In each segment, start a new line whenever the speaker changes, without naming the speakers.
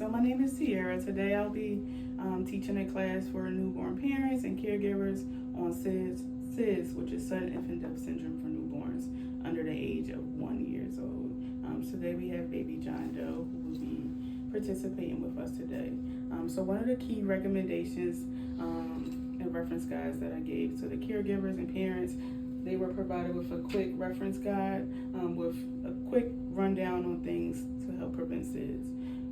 So my name is Sierra. Today I'll be teaching a class for newborn parents and caregivers on SIDS, which is sudden infant death syndrome for newborns under the age of 1 year old. Today we have baby John Doe who will be participating with us today. So one of the key recommendations and reference guides that I gave to the caregivers and parents, they were provided with a quick reference guide with a quick rundown on things to help prevent SIDS.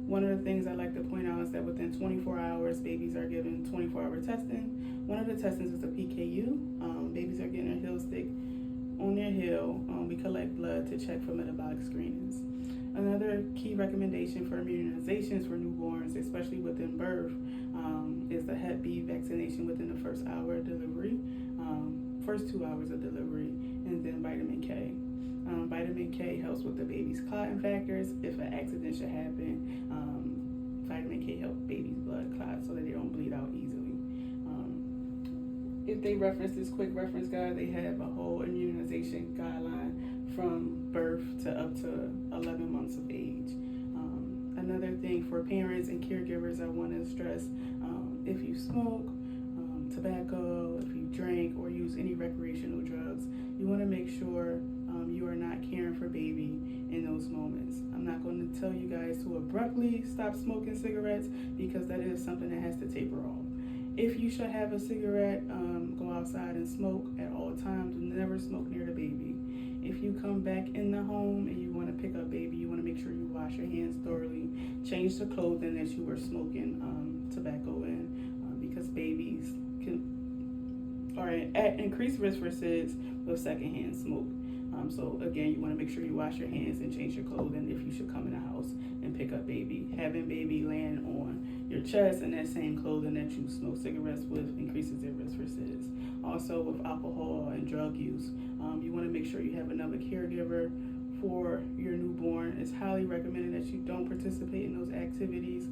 One of the things I like to point out is that within 24 hours, babies are given 24-hour testing. One of the testings is a PKU. Babies are getting a heel stick on their heel. We collect blood to check for metabolic screenings. Another key recommendation for immunizations for newborns, especially within birth, is the Hep B vaccination within the first hour of delivery, first 2 hours of delivery, and then vitamin K. Vitamin K helps with the baby's clotting factors. If an accident should happen, vitamin K helps baby's blood clot so that they don't bleed out easily. If they reference this quick reference guide, they have a whole immunization guideline from birth to up to 11 months of age. Another thing for parents and caregivers I want to stress, if you smoke, tobacco, if you drink or use any recreational drugs, you want to make sure you are not caring for baby in those moments. I'm not going to tell you guys to abruptly stop smoking cigarettes because that is something that has to taper off. If you should have a cigarette, go outside and smoke at all times. Never smoke near the baby. If you come back in the home and you want to pick up baby, you want to make sure you wash your hands thoroughly. Change the clothing that you were smoking tobacco in because babies are at increased risk for SIDS with secondhand smoke. So again, you want to make sure you wash your hands and change your clothing if you should come in the house and pick up baby. Having baby laying on your chest in that same clothing that you smoke cigarettes with increases their risk for SIDS. Also with alcohol and drug use, you want to make sure you have another caregiver for your newborn. It's highly recommended that you don't participate in those activities.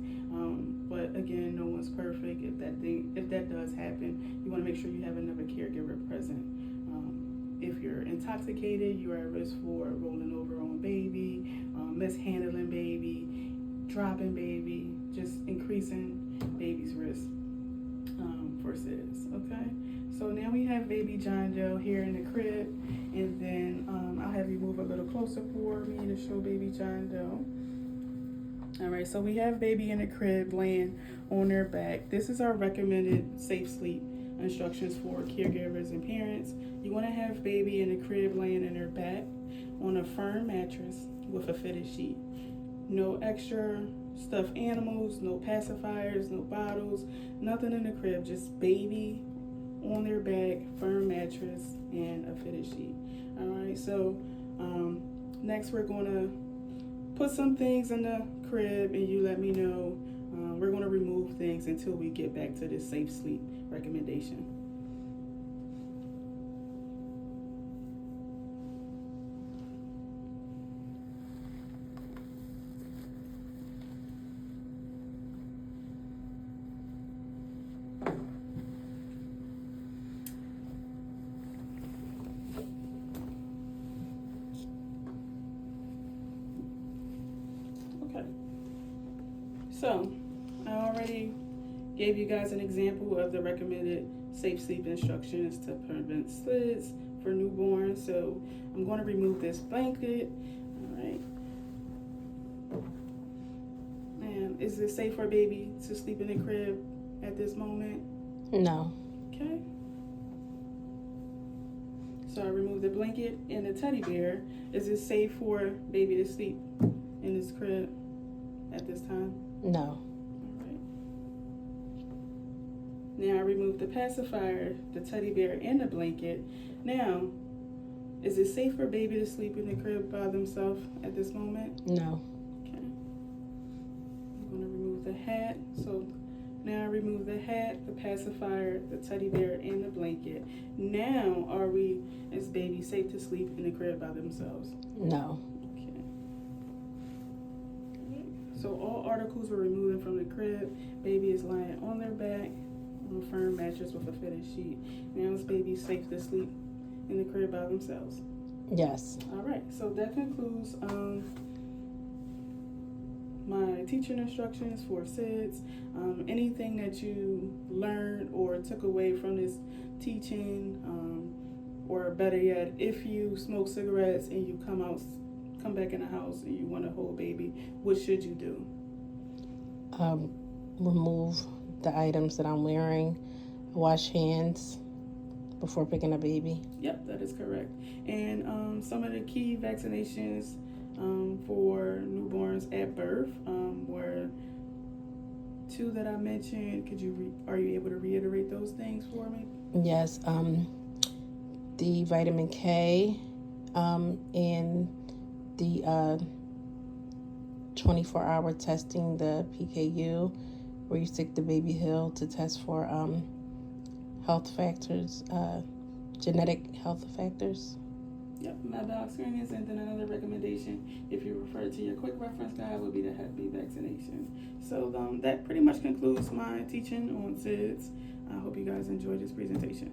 But again, no one's perfect. If that does happen, you want to make sure you have another caregiver present. If you're intoxicated, you are at risk for rolling over on baby, mishandling baby, dropping baby, just increasing baby's risk for SIDS, okay? So now we have baby John Doe here in the crib, and then I'll have you move a little closer for me to show baby John Doe. All right, so we have baby in the crib laying on their back. This is our recommended safe sleep instructions for caregivers and parents. You want to have baby in the crib laying in their back on a firm mattress with a fitted sheet. No extra stuffed animals, no pacifiers, no bottles, nothing in the crib, just baby on their back, firm mattress, and a fitted sheet. All right, so next we're going to put some things in the crib and you let me know. We're going to remove things until we get back to this safe sleep recommendation. Okay, so I already gave you guys an example of the recommended safe sleep instructions to prevent SIDS for newborns. So I'm going to remove this blanket. All right. And is it safe for a baby to sleep in the crib at this moment?
No.
Okay. So I removed the blanket and the teddy bear. Is it safe for baby to sleep in this crib at this time?
No.
Now I removed the pacifier, the teddy bear, and the blanket. Now, is it safe for baby to sleep in the crib by themselves at this moment?
No.
Okay. I'm going to remove the hat. So now I remove the hat, the pacifier, the teddy bear, and the blanket. Now, is baby safe to sleep in the crib by themselves?
No.
Okay. So all articles were removed from the crib. Baby is lying on their back on a firm mattress with a fitted sheet. Now is baby safe to sleep in the crib by themselves?
Yes.
All right, so that concludes my teaching instructions for SIDS, anything that you learned or took away from this teaching, or better yet, if you smoke cigarettes and you come back in the house and you want to hold baby, what should you do?
Remove the items that I'm wearing, wash hands before picking a baby.
Yep, that is correct. And some of the key vaccinations for newborns at birth were two that I mentioned. Are you able to reiterate those things for me?
Yes, the vitamin K, and the 24-hour testing, the PKU, where you stick the baby hill to test for health factors, genetic health factors.
Yep, my dog screenings, and then another recommendation, if you refer to your quick reference guide, would be the Hep B vaccination. So that pretty much concludes my teaching on SIDS. I hope you guys enjoyed this presentation.